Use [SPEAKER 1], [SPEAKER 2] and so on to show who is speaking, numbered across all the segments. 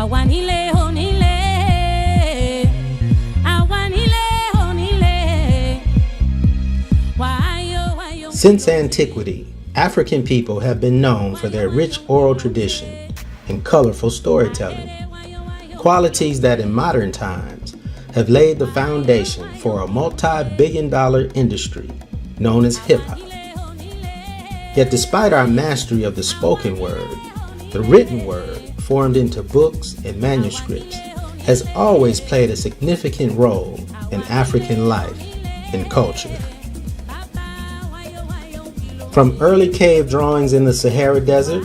[SPEAKER 1] Awanile honile, awanile honile. Wayo.
[SPEAKER 2] Since antiquity, African people have been known for their rich oral tradition and colorful storytelling, qualities that in modern times have laid the foundation for a multi-billion-dollar industry known as hip-hop. Yet despite our mastery of the spoken word, the written word, formed into books and manuscripts, has always played a significant role in African life and culture. From early cave drawings in the Sahara Desert,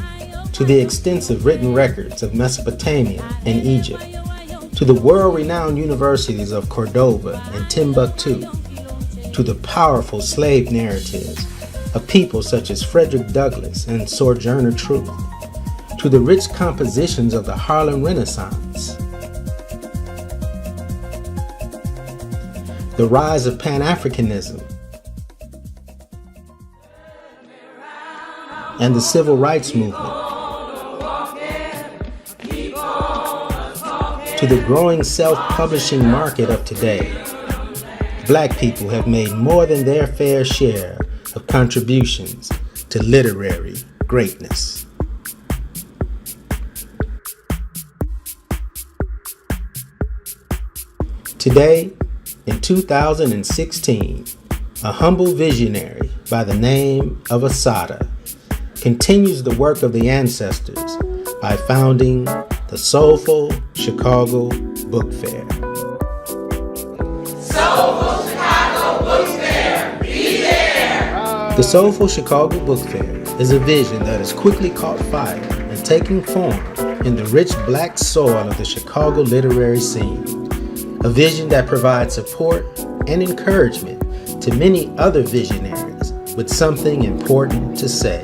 [SPEAKER 2] to the extensive written records of Mesopotamia and Egypt, to the world-renowned universities of Cordoba and Timbuktu, to the powerful slave narratives of people such as Frederick Douglass and Sojourner Truth, to the rich compositions of the Harlem Renaissance. The rise of Pan-Africanism and the Civil Rights Movement, to the growing self-publishing market of today, Black people have made more than their fair share of contributions to literary greatness. Today, in 2016, a humble visionary by the name of Asada continues the work of the ancestors by founding the Soulful Chicago Book Fair.
[SPEAKER 3] Soulful Chicago Book Fair, be there!
[SPEAKER 2] The Soulful Chicago Book Fair is a vision that has quickly caught fire and taking form in the rich Black soil of the Chicago literary scene. A vision that provides support and encouragement to many other visionaries with something important to say.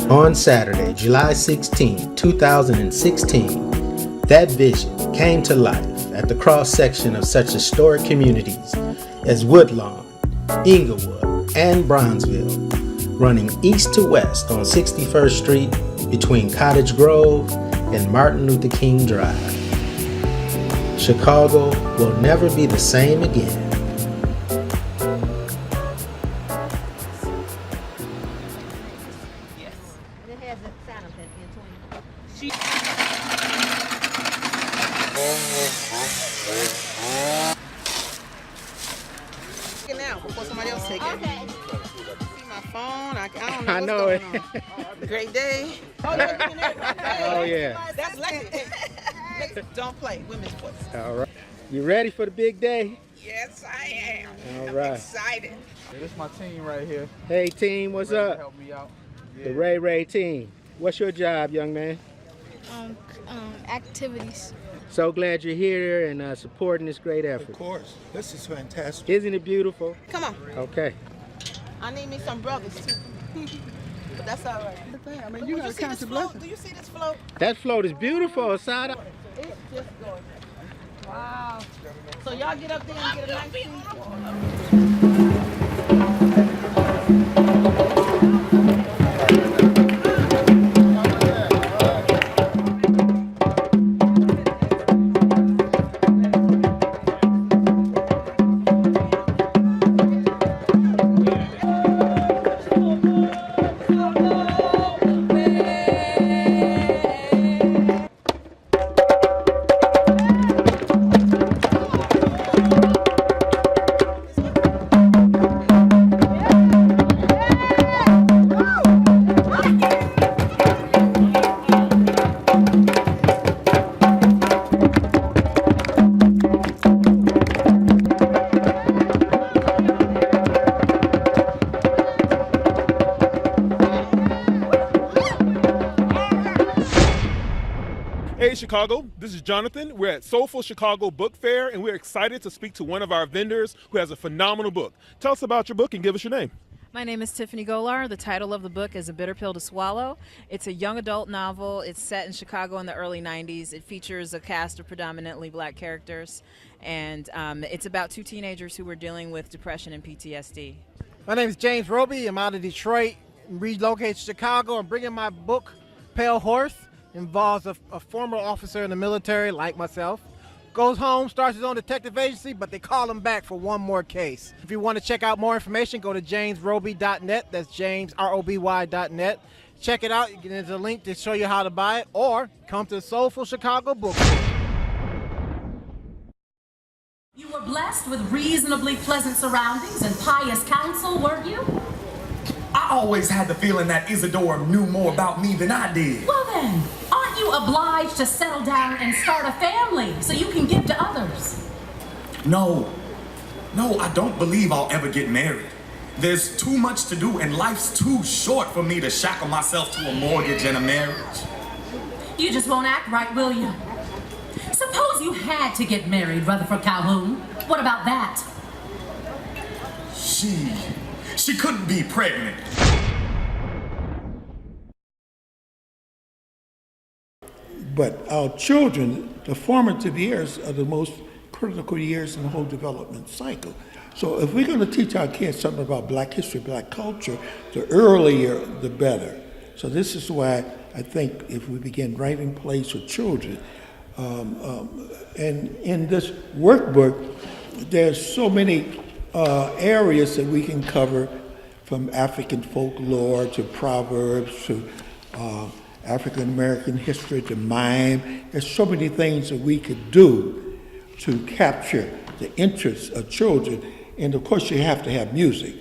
[SPEAKER 2] On Saturday, July 16, 2016, that vision came to life at the cross-section of such historic communities as Woodlawn, Inglewood, and Bronzeville, running east to west on 61st Street between Cottage Grove and Martin Luther King Drive. Chicago will never be the same again.
[SPEAKER 4] Now before somebody else take it.
[SPEAKER 5] Okay.
[SPEAKER 4] See my phone. I don't know
[SPEAKER 6] I
[SPEAKER 4] what's
[SPEAKER 6] know
[SPEAKER 4] going
[SPEAKER 6] it.
[SPEAKER 4] on. Great day. Oh, you're looking at it.
[SPEAKER 6] Oh, yeah.
[SPEAKER 4] That's Lexi. Don't play women's voice.
[SPEAKER 6] All right. You ready for the big day?
[SPEAKER 4] Yes, I am.
[SPEAKER 6] All
[SPEAKER 4] I'm
[SPEAKER 6] right.
[SPEAKER 4] excited.
[SPEAKER 7] Yeah, this is my team right here.
[SPEAKER 6] Hey, team, what's
[SPEAKER 7] Ready to
[SPEAKER 6] up?
[SPEAKER 7] help me out.
[SPEAKER 6] The Ray Ray team. What's your job, young man?
[SPEAKER 5] Activities.
[SPEAKER 6] So glad you're here and supporting this great effort.
[SPEAKER 8] Of course. This is fantastic.
[SPEAKER 6] Isn't it beautiful?
[SPEAKER 4] Come on.
[SPEAKER 6] Okay.
[SPEAKER 4] I need me some brothers too. But that's all right.
[SPEAKER 8] I mean,
[SPEAKER 4] Would
[SPEAKER 8] you
[SPEAKER 4] you
[SPEAKER 8] got to
[SPEAKER 4] see
[SPEAKER 8] count
[SPEAKER 4] this
[SPEAKER 8] your
[SPEAKER 4] float?
[SPEAKER 8] blessings.
[SPEAKER 4] Do you see this float?
[SPEAKER 6] That float is beautiful, Asada.
[SPEAKER 4] It's just gorgeous. Wow. So y'all get up there and get a nice seat.
[SPEAKER 9] Hey Chicago, this is Jonathan. We're at Soulful Chicago Book Fair and we're excited to speak to one of our vendors who has a phenomenal book. Tell us about your book and give us your name.
[SPEAKER 10] My name is Tiffany Golar. The title of the book is A Bitter Pill to Swallow. It's a young adult novel. It's set in Chicago in the early 90s. It features a cast of predominantly black characters, and it's about two teenagers who were dealing with depression and PTSD.
[SPEAKER 11] My name is James Roby. I'm out of Detroit, relocated to Chicago. I'm bringing my book
[SPEAKER 5] Pale Horse involves a former officer in the military, like myself. Goes home, starts his own detective agency, but they call him back for one more case. If you want to check out more information, go to jamesroby.net. That's jamesroby.net. Check it out. There's a link to show you how to buy it, or come to the Soulful Chicago Book Fair.
[SPEAKER 1] You were blessed with reasonably pleasant surroundings and pious counsel, weren't you?
[SPEAKER 11] I always had the feeling that Isadora knew more about me than I did.
[SPEAKER 1] Well then, aren't you obliged to settle down and start a family so you can give to others?
[SPEAKER 11] No, I don't believe I'll ever get married. There's too much to do and life's too short for me to shackle myself to a mortgage and a marriage.
[SPEAKER 1] You just won't act right, will you? Suppose you had to get married, Rutherford Calhoun. What about that?
[SPEAKER 11] She couldn't be pregnant.
[SPEAKER 8] But our children, the formative years are the most critical years in the whole development cycle. So if we're going to teach our kids something about Black history, Black culture, the earlier the better. So this is why I think if we begin right in place with children, and in this workbook, there's so many areas that we can cover, from African folklore to proverbs to African American history to mime. There's so many things that we could do to capture the interests of children, and of course you have to have music.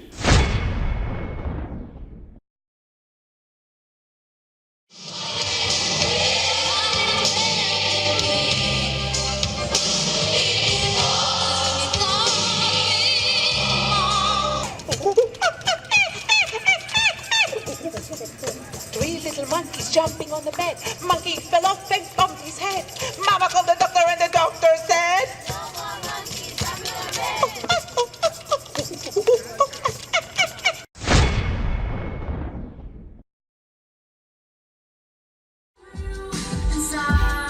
[SPEAKER 3] Monkeys jumping on the bed. Monkey fell off and bumped his head. Mama called the doctor and the doctor said,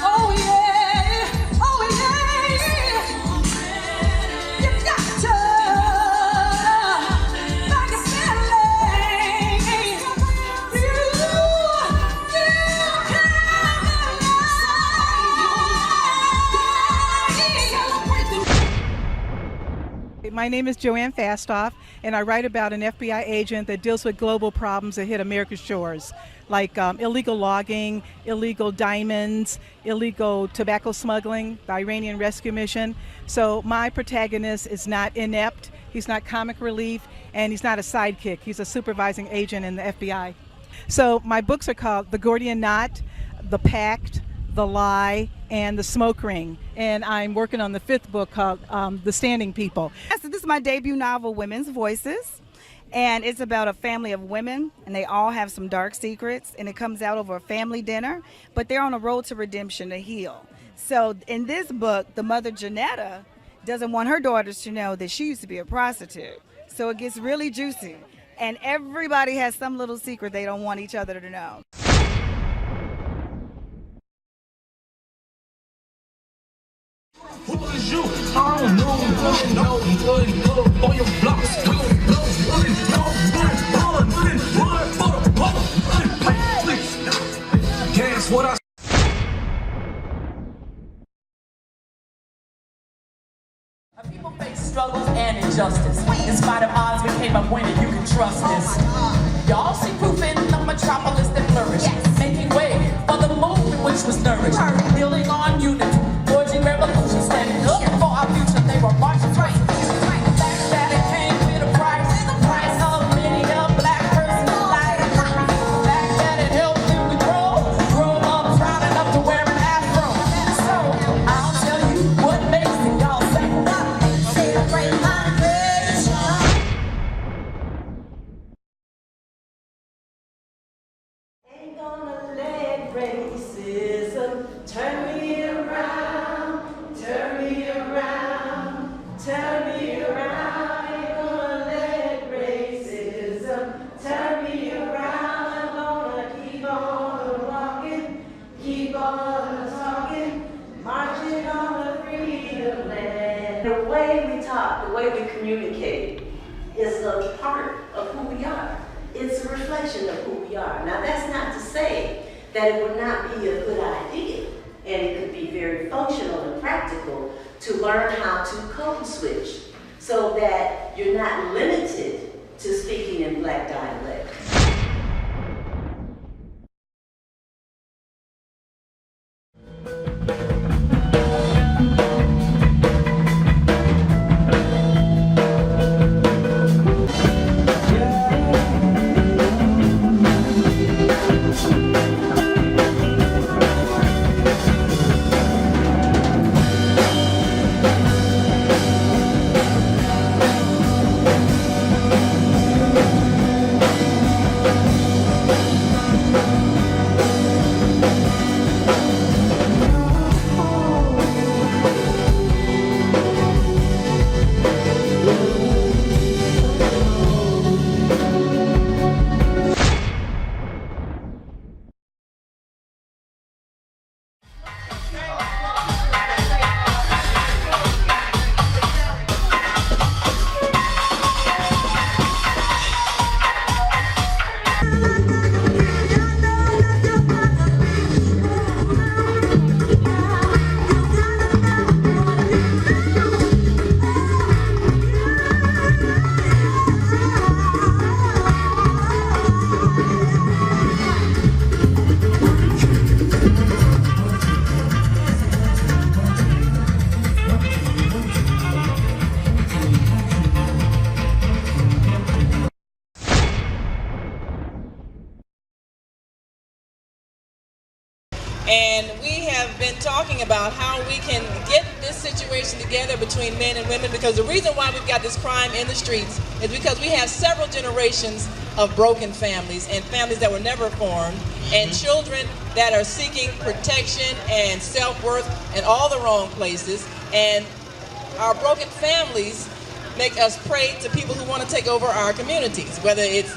[SPEAKER 1] Oh yeah, oh yeah. You got to like a feeling.
[SPEAKER 12] My name is Joanne Fastoff, and I write about an FBI agent that deals with global problems that hit America's shores, like illegal logging, illegal diamonds, illegal tobacco smuggling, the Iranian rescue mission. So my protagonist is not inept, he's not comic relief, and he's not a sidekick. He's a supervising agent in the FBI. So my books are called The Gordian Knot, The Pact, The Lie, and The Smoke Ring. And I'm working on the 5th book called The Standing People.
[SPEAKER 13] So this is my debut novel, Women's Voices. And it's about a family of women, and they all have some dark secrets, and it comes out over a family dinner, but they're on a road to redemption, to heal. So in this book, the mother, Janetta, doesn't want her daughters to know that she used to be a prostitute. So it gets really juicy. And everybody has some little secret they don't want each other to know.
[SPEAKER 3] who is you? I don't know, on your blocks, we gon' blow, run for the bubble, please, guess what I
[SPEAKER 14] People face struggles and injustice. In spite of odds, we came up winning. You can trust this. Y'all see proof in the metropolis that flourished, making way for the movement which was nourished, building on unity, forging revolution, standing up for our future. They were marching right. That it came with a price of many a black person's life. Fact that it helped them to grow up proud enough to wear an afro. So I'll tell you what makes it y'all say.
[SPEAKER 3] ain't gonna let racism turn me around, turn me around, turn me around. Ain't gonna let racism turn me around. I'm gonna keep on walking, keep on talking, marching on the freedom land. The way we talk, the way we communicate is a part of who we are. It's a reflection of who we are. Now, that's not to say that it would not be a good idea, and it could be very functional and practical to learn how to code switch so that you're not limited to speaking in Black dialect.
[SPEAKER 15] And we have been talking about how we can get this situation together between men and women, because the reason why we've got this crime in the streets is because we have several generations of broken families and families that were never formed, and children that are seeking protection and self-worth in all the wrong places. And our broken families make us prey to people who want to take over our communities, whether it's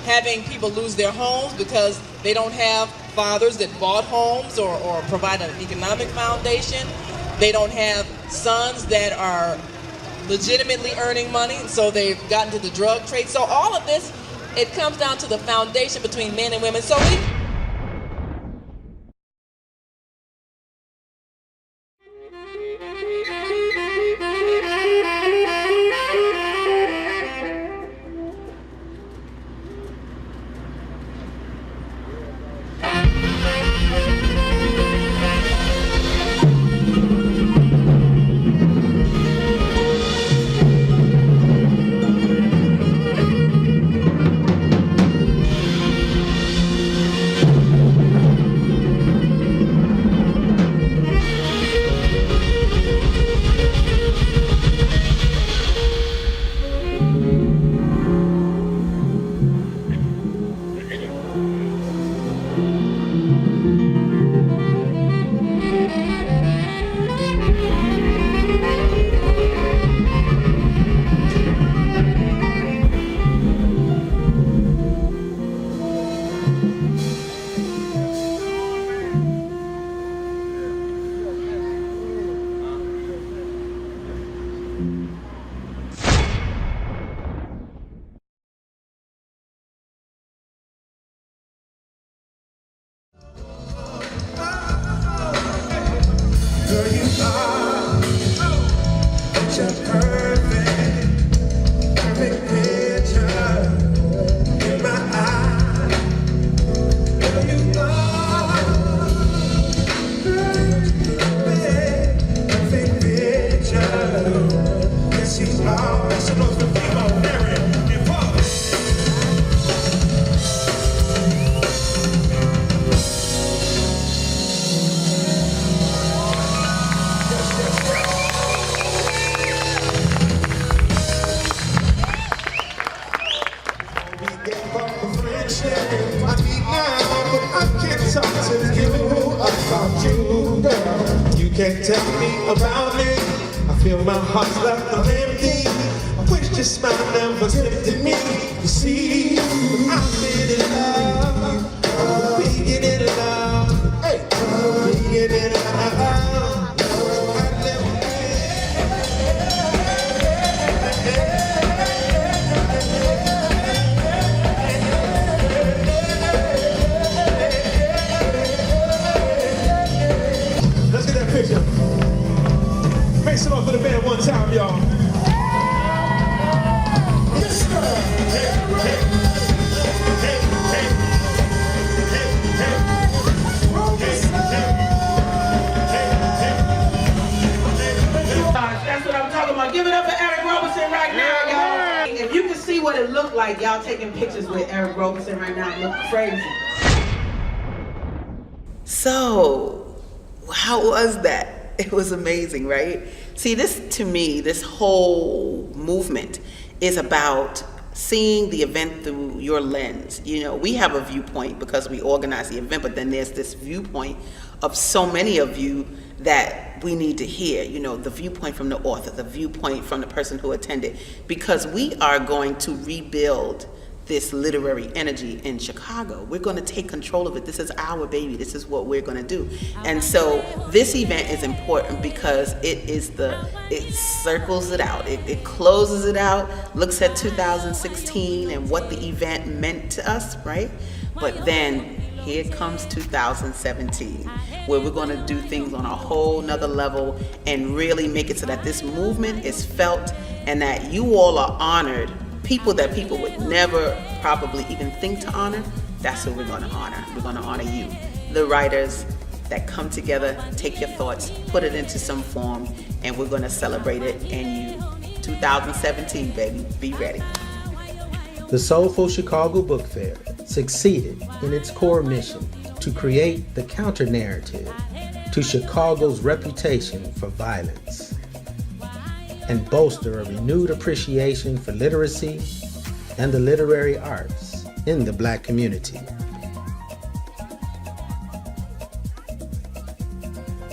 [SPEAKER 15] having people lose their homes because they don't have fathers that bought homes or provide an economic foundation. They don't have sons that are legitimately earning money, and so they've gotten to the drug trade. So all of this, it comes down to the foundation between men and women. So we
[SPEAKER 16] can't tell me about me. I feel my heart's left empty. I wish your smile never tempted me. You see, I've been in love, being in love, hey, being in love.
[SPEAKER 3] it look like y'all taking pictures with Eric Roberson right now? It look crazy.
[SPEAKER 4] So, how was that? It was amazing, right? See, to me, this whole movement is about seeing the event through your lens. You know, we have a viewpoint because we organize the event, but then there's this viewpoint of so many of you that we need to hear, you know, the viewpoint from the author, the viewpoint from the person who attended, because we are going to rebuild this literary energy in Chicago. We're going to take control of it. This is our baby. This is what we're going to do. And so this event is important because it circles it out. It closes it out, looks at 2016 and what the event meant to us, right? But then here comes 2017, where we're going to do things on a whole nother level and really make it so that this movement is felt and that you all are honored. People that people would never probably even think to honor, that's who we're going to honor. We're going to honor you, the writers that come together, take your thoughts, put it into some form, and we're going to celebrate it in you. 2017, baby, be ready.
[SPEAKER 2] The Soulful Chicago Book Fair succeeded in its core mission to create the counter-narrative to Chicago's reputation for violence and bolster a renewed appreciation for literacy and the literary arts in the Black community.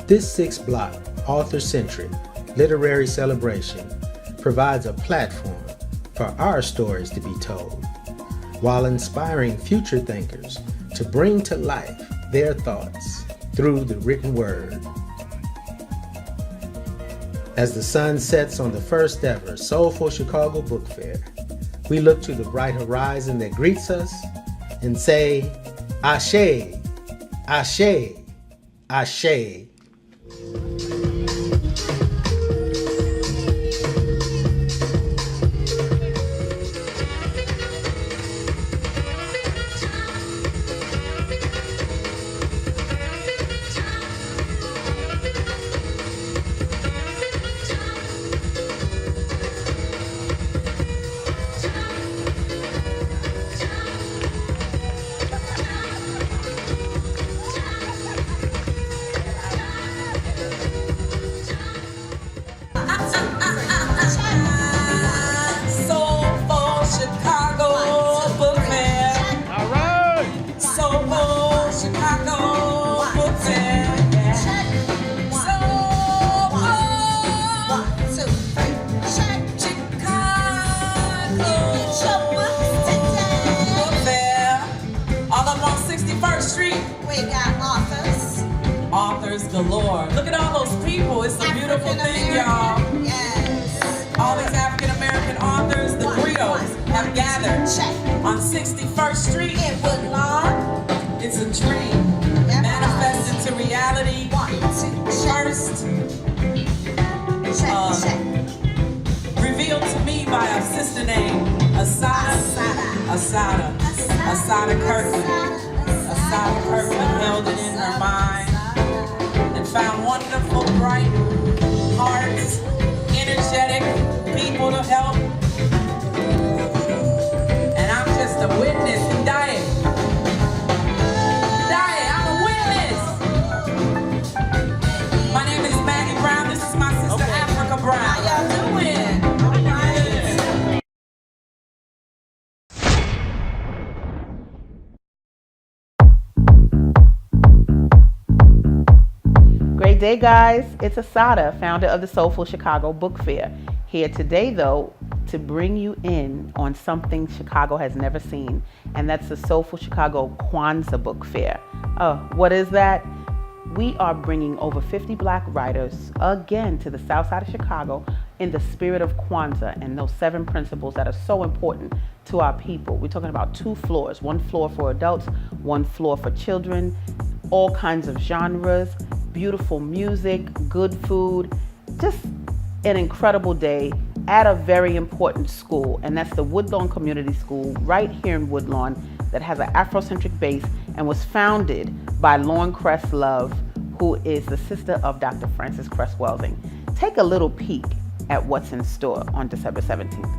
[SPEAKER 2] This 6-block, author-centric literary celebration provides a platform for our stories to be told, while inspiring future thinkers to bring to life their thoughts through the written word. As the sun sets on the first ever Soulful Chicago Book Fair, we look to the bright horizon that greets us and say, Ashe, Ashe, Ashe.
[SPEAKER 15] Soulful Chicago Book Fair.
[SPEAKER 6] All right.
[SPEAKER 15] Soulful Chicago Book Fair. Book Fair. All up on 61st Street.
[SPEAKER 17] We got authors.
[SPEAKER 15] Authors galore. Look at all those people. It's a beautiful thing, y'all.
[SPEAKER 17] Yes.
[SPEAKER 15] All these African American authors, the griots, have gathered on 61st Street
[SPEAKER 17] In Woodlawn.
[SPEAKER 15] It's a dream manifested to reality. First, revealed to me by a sister named Asada Kirkland. Asada Kirkland held it in her mind and found wonderful, bright hearts, energetic people to help. And I'm just a witness. I'm a witness. My name is Maggie Brown. This is my sister Africa Brown. How y'all doing?
[SPEAKER 4] Great day, guys. It's Asada, founder of the Soulful Chicago Book Fair. Here today, though, to bring you in on something Chicago has never seen, and that's the Soulful Chicago Kwanzaa Book Fair. What is that? We are bringing over 50 Black writers again to the south side of Chicago in the spirit of Kwanzaa and those 7 principles that are so important to our people. We're talking about 2 floors, 1 floor for adults, 1 floor for children, all kinds of genres, beautiful music, good food, just an incredible day at a very important school, and that's the Woodlawn Community School right here in Woodlawn that has an Afrocentric base and was founded by Lauren Cress Love, who is the sister of Dr. Francis Cress Welsing. Take a little peek at what's in store on December 17th.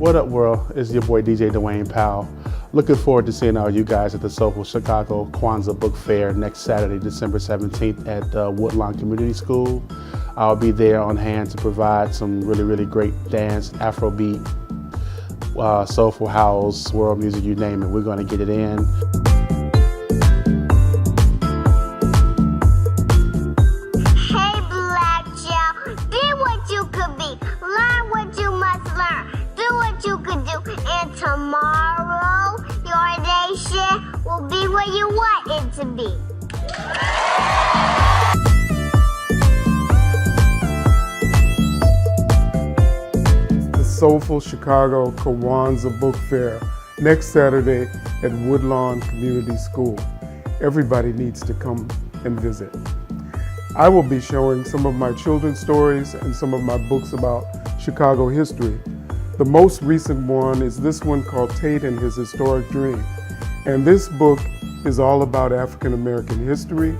[SPEAKER 6] What up, world? It's your boy DJ Dwayne Powell. Looking forward to seeing all you guys at the Soulful Chicago Kwanzaa Book Fair next Saturday, December 17th at Woodlawn Community School. I'll be there on hand to provide some really great dance, Afrobeat, soulful house, world music, you name it. We're going to get it in.
[SPEAKER 18] Hey, Black child, be what you could be. Learn what you must learn. Do what you could do. And tomorrow, your nation will be where you want it to be.
[SPEAKER 19] Soulful Chicago Kwanzaa Book Fair next Saturday at Woodlawn Community School. Everybody needs to come and visit. I will be showing some of my children's stories and some of my books about Chicago history. The most recent one is this one called Tate and His Historic Dream. And this book is all about African American history.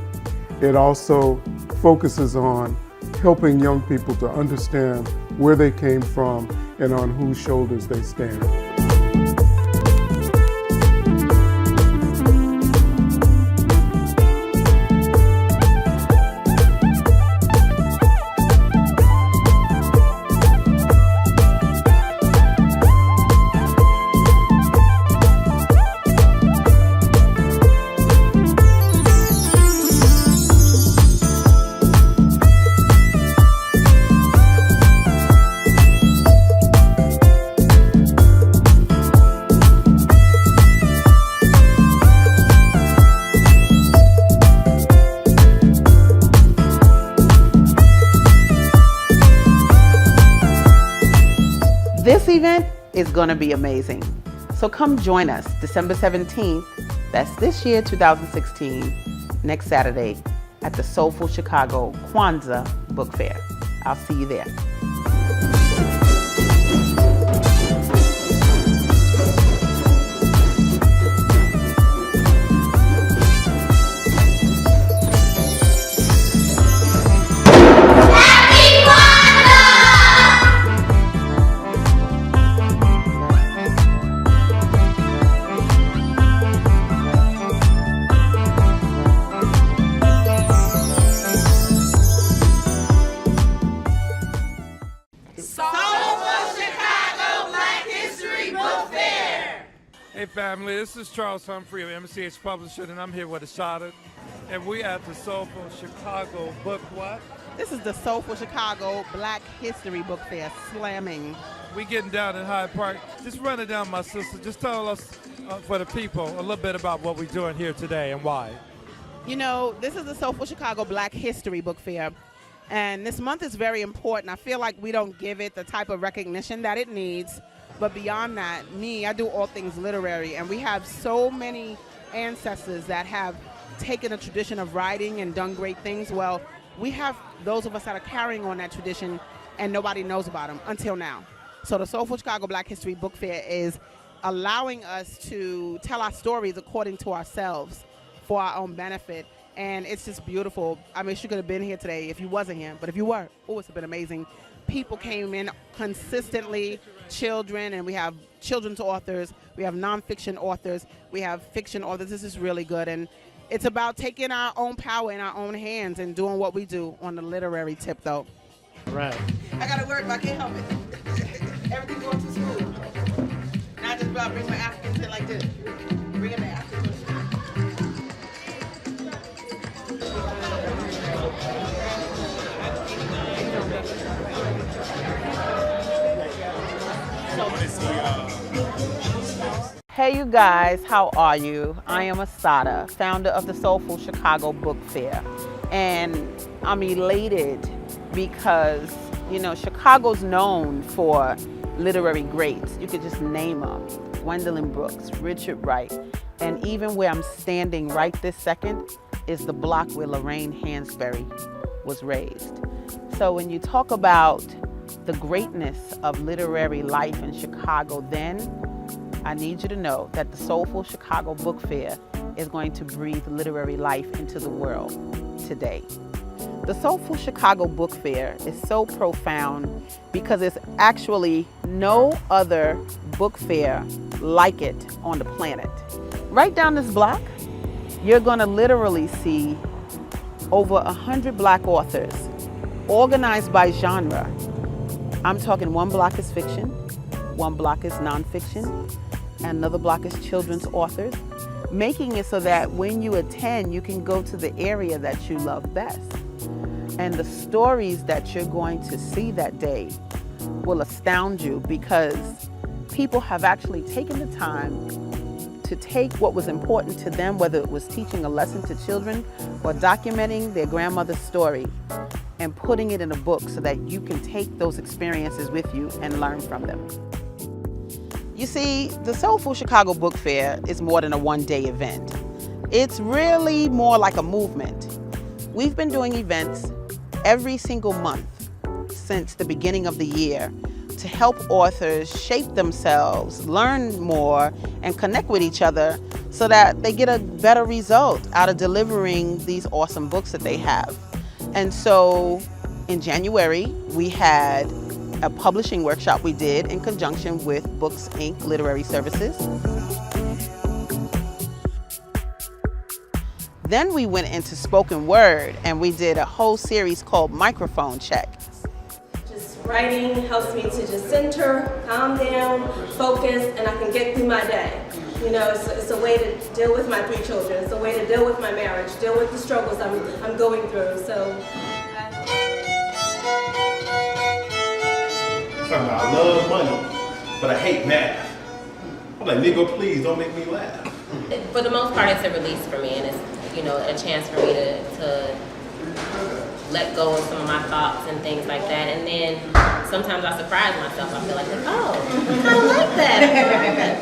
[SPEAKER 19] It also focuses on helping young people to understand where they came from and on whose shoulders they stand.
[SPEAKER 4] This event is going to be amazing. So come join us December 17th, that's this year, 2016, next Saturday at the Soulful Chicago Kwanzaa Book Fair. I'll see you there.
[SPEAKER 7] Hey family, this is Charles Humphrey of MCH Publishing, and I'm here with Ashada, and we at the Soulful Chicago Book what?
[SPEAKER 20] This is the Soulful Chicago Black History Book Fair, slamming.
[SPEAKER 7] We getting down in Hyde Park. Just run it down, my sister. Just tell us, for the people, a little bit about what we're doing here today and why.
[SPEAKER 20] You know, this is the Soulful Chicago Black History Book Fair, and this month is very important. I feel like we don't give it the type of recognition that it needs. But beyond that, I do all things literary, and we have so many ancestors that have taken a tradition of writing and done great things. Well, we have those of us that are carrying on that tradition, and nobody knows about them until now. So the Soulful Chicago Black History Book Fair is allowing us to tell our stories according to ourselves for our own benefit, and it's just beautiful. I mean, you could have been here today if you wasn't here, but if you were, it's been amazing. People came in consistently, children, and we have children's authors, we have nonfiction authors, we have fiction authors. This is really good, and it's about taking our own power in our own hands and doing what we do on the literary tip, though.
[SPEAKER 6] Right.
[SPEAKER 20] I gotta work, but I can't help it. Everything going to school. Not just about bring my African shit like this. Bring it back.
[SPEAKER 4] Hey you guys, how are you? I am Asada, founder of the Soulful Chicago Book Fair, and I'm elated because, you know, Chicago's known for literary greats. You could just name them. Gwendolyn Brooks, Richard Wright, and even where I'm standing right this second is the block where Lorraine Hansberry was raised. So when you talk about the greatness of literary life in Chicago then, I need you to know that the Soulful Chicago Book Fair is going to breathe literary life into the world today.
[SPEAKER 20] The Soulful Chicago Book Fair is so profound because there's actually no other book fair like it on the planet. Right down this block, you're gonna literally see over 100 Black authors organized by genre. I'm talking one block is fiction, one block is nonfiction, and another block is children's authors, making it so that when you attend, you can go to the area that you love best. And the stories that you're going to see that day will astound you because people have actually taken the time to take what was important to them, whether it was teaching a lesson to children or documenting their grandmother's story, and putting it in a book so that you can take those experiences with you and learn from them. You see, the Soulful Chicago Book Fair is more than a one-day event. It's really more like a movement. We've been doing events every single month since the beginning of the year to help authors shape themselves, learn more, and connect with each other so that they get a better result out of delivering these awesome books that they have. And so in January, we had a publishing workshop we did in conjunction with Books Inc. Literary Services. Then we went into spoken word and we did a whole series called Microphone Check.
[SPEAKER 21] Just writing helps me to just center, calm down, focus, and I can get through my day. You know, it's a way to deal with my 3 children. It's a way to deal with my marriage, deal with the struggles I'm going through. So.
[SPEAKER 22] I love money, but I hate math. I'm like, nigga, please don't make me laugh.
[SPEAKER 23] For the most part, it's a release for me, and it's, you know, a chance for me to let go of some of my thoughts and things like that. And then sometimes I surprise myself. I feel like, oh, I kind of like that.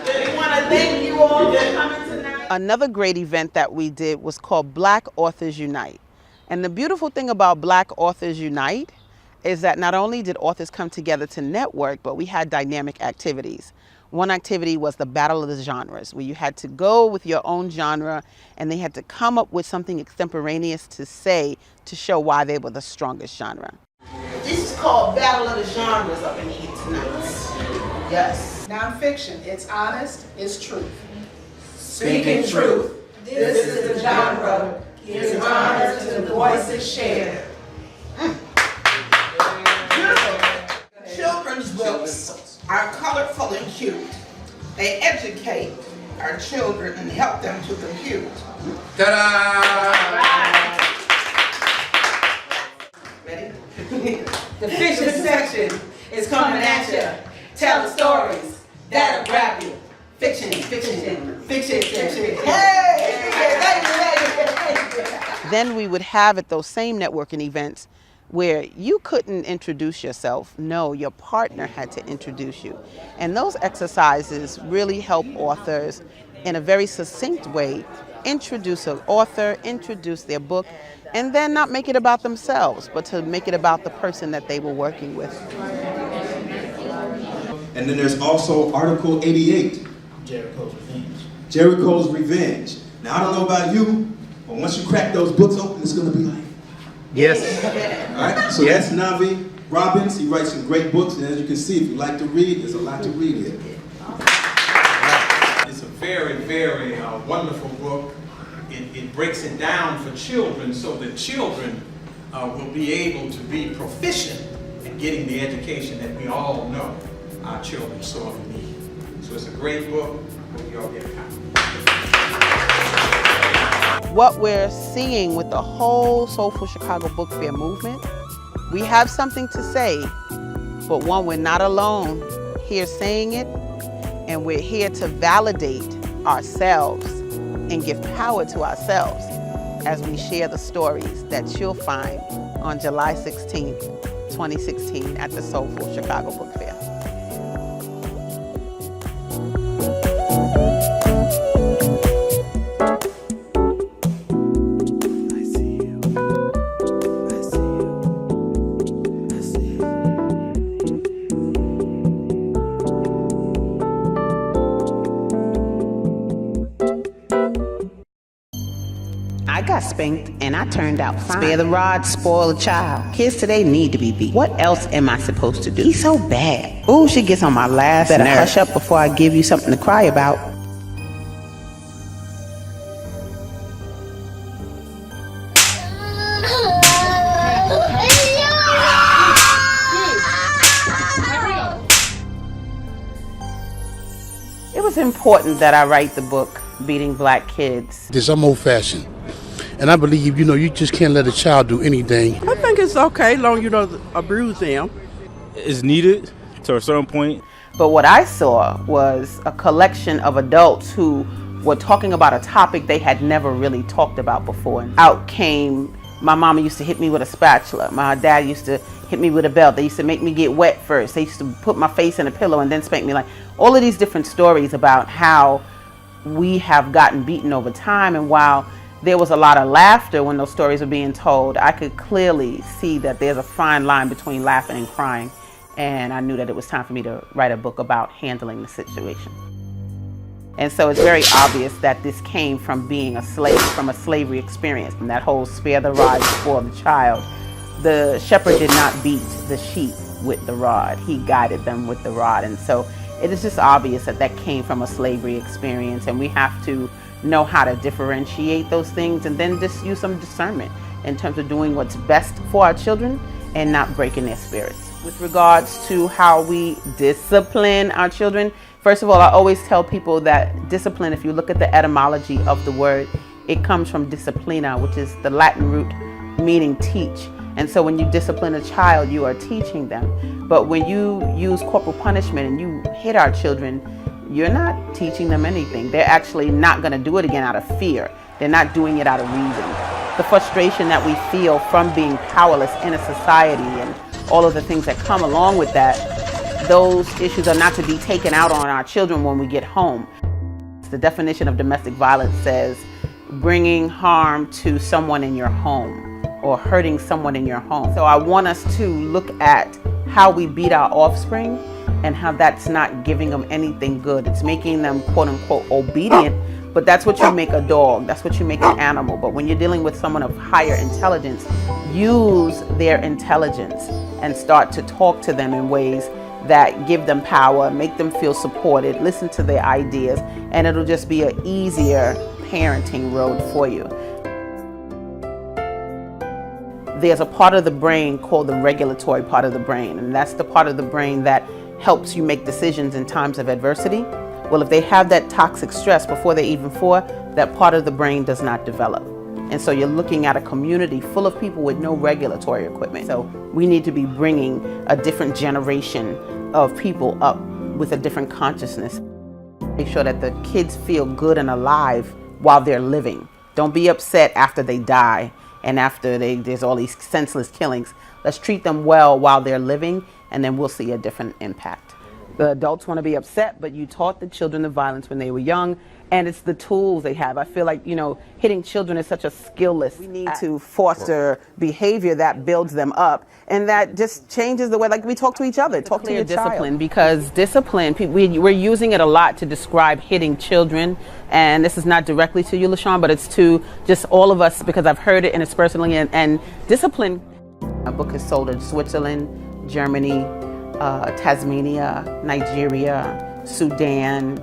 [SPEAKER 20] We want to thank you all for coming tonight. Another great event that we did was called Black Authors Unite. And the beautiful thing about Black Authors Unite is that not only did authors come together to network, but we had dynamic activities. One activity was the Battle of the Genres, where you had to go with your own genre and they had to come up with something extemporaneous to say to show why they were the strongest genre.
[SPEAKER 24] This is called Battle of the Genres up in here tonight. Yes. Nonfiction, it's honest, it's truth. Speaking truth, this is the genre. Gives honor to the voices shared. Children's books are colorful and cute. They educate our children and help them to compute. Ta-da! Ready? The fiction section is coming at you. Tell the stories that'll grab you. Fiction, fiction, fiction, fiction.
[SPEAKER 20] Then we would have at those same networking events where you couldn't introduce yourself. No, your partner had to introduce you. And those exercises really help authors in a very succinct way introduce an author, introduce their book, and then not make it about themselves, but to make it about the person that they were working with.
[SPEAKER 11] And then there's also Article 88.
[SPEAKER 2] Jericho's Revenge.
[SPEAKER 11] Jericho's Revenge. Now, I don't know about you, but once you crack those books open, it's going to be like...
[SPEAKER 2] Yes.
[SPEAKER 11] All right, so that's Navi Robbins. He writes some great books, and as you can see, if you like to read, there's a lot to read here.
[SPEAKER 25] It's a very, very wonderful book. It breaks it down for children so that children will be able to be proficient in getting the education that we all know our children sorely need. So it's a great book. Hope you all get a copy.
[SPEAKER 20] What we're seeing with the whole Soulful Chicago Book Fair movement, we have something to say, but one, we're not alone here saying it, and we're here to validate ourselves and give power to ourselves as we share the stories that you'll find on July 16th, 2016 at the Soulful Chicago Book Fair.
[SPEAKER 1] spanked and I turned out fine. Spare the rod, spoil the child. Kids today need to be beat. What else am I supposed to do? He's so bad. Ooh, she gets on my last nerve. Better hush up before I give you something to cry about. It was important that I write the book, Beating Black Kids.
[SPEAKER 5] I'm old-fashioned, and I believe, you just can't let a child do anything.
[SPEAKER 8] I think it's okay, long as you don't abuse them.
[SPEAKER 9] It's needed to a certain point.
[SPEAKER 1] But what I saw was a collection of adults who were talking about a topic they had never really talked about before. Out came, my mama used to hit me with a spatula. My dad used to hit me with a belt. They used to make me get wet first. They used to put my face in a pillow and then spank me. Like all of these different stories about how we have gotten beaten over time. And while there was a lot of laughter when those stories were being told, I could clearly see that there's a fine line between laughing and crying. And I knew that it was time for me to write a book about handling the situation. And so it's very obvious that this came from being a slave, from a slavery experience. And that whole spare the rod, spoil the child. The shepherd did not beat the sheep with the rod. He guided them with the rod. And so it is just obvious that that came from a slavery experience. And we have to know how to differentiate those things and then just use some discernment in terms of doing what's best for our children and not breaking their spirits. With regards to how we discipline our children, first of all, I always tell people that discipline, if you look at the etymology of the word, it comes from disciplina, which is the Latin root meaning teach. And so when you discipline a child, you are teaching them. But when you use corporal punishment and you hit our children, you're not teaching them anything. They're actually not going to do it again out of fear. They're not doing it out of reason. The frustration that we feel from being powerless in a society and all of the things that come along with that, those issues are not to be taken out on our children when we get home. The definition of domestic violence says bringing harm to someone in your home or hurting someone in your home. So I want us to look at how we beat our offspring and how that's not giving them anything good. It's making them quote unquote obedient, but that's what you make a dog, that's what you make an animal. But when you're dealing with someone of higher intelligence, use their intelligence and start to talk to them in ways that give them power, make them feel supported, listen to their ideas, and it'll just be an easier parenting road for you. There's a part of the brain called the regulatory part of the brain, and that's the part of the brain that helps you make decisions in times of adversity. Well, if they have that toxic stress before they're even 4, that part of the brain does not develop. And so you're looking at a community full of people with no regulatory equipment. So we need to be bringing a different generation of people up with a different consciousness. Make sure that the kids feel good and alive while they're living. Don't be upset after they die and after there's all these senseless killings. Let's treat them well while they're living, and then we'll see a different impact. The adults want to be upset, but you taught the children the violence when they were young, and it's the tools they have. I feel like, hitting children is such a skillless. We need to foster behavior that builds them up, and that just changes the way, like we talk to each other, talk to your discipline. Because discipline, we're using it a lot to describe hitting children, and this is not directly to you, LaShawn, but it's to just all of us, because I've heard it interspersonally, and discipline. My book is sold in Switzerland, Germany, Tasmania, Nigeria, Sudan,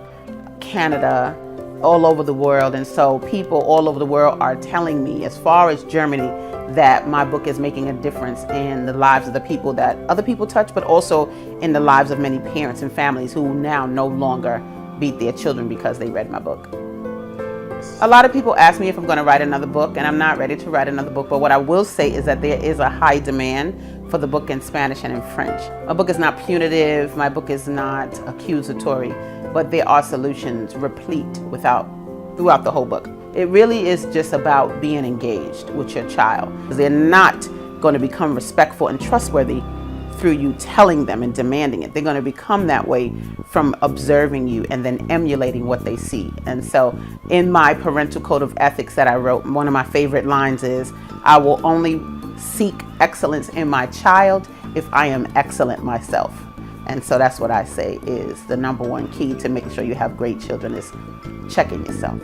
[SPEAKER 1] Canada, all over the world. And so people all over the world are telling me, as far as Germany, that my book is making a difference in the lives of the people that other people touch, but also in the lives of many parents and families who now no longer beat their children because they read my book. A lot of people ask me if I'm going to write another book, and I'm not ready to write another book, but what I will say is that there is a high demand for the book in Spanish and in French. My book is not punitive, my book is not accusatory, but there are solutions replete throughout the whole book. It really is just about being engaged with your child. They're not going to become respectful and trustworthy through you telling them and demanding it. They're going to become that way from observing you and then emulating what they see. And so in my parental code of ethics that I wrote, one of my favorite lines is, I will only seek excellence in my child if I am excellent myself. And so that's what I say is the #1 key to making sure you have great children is checking yourself.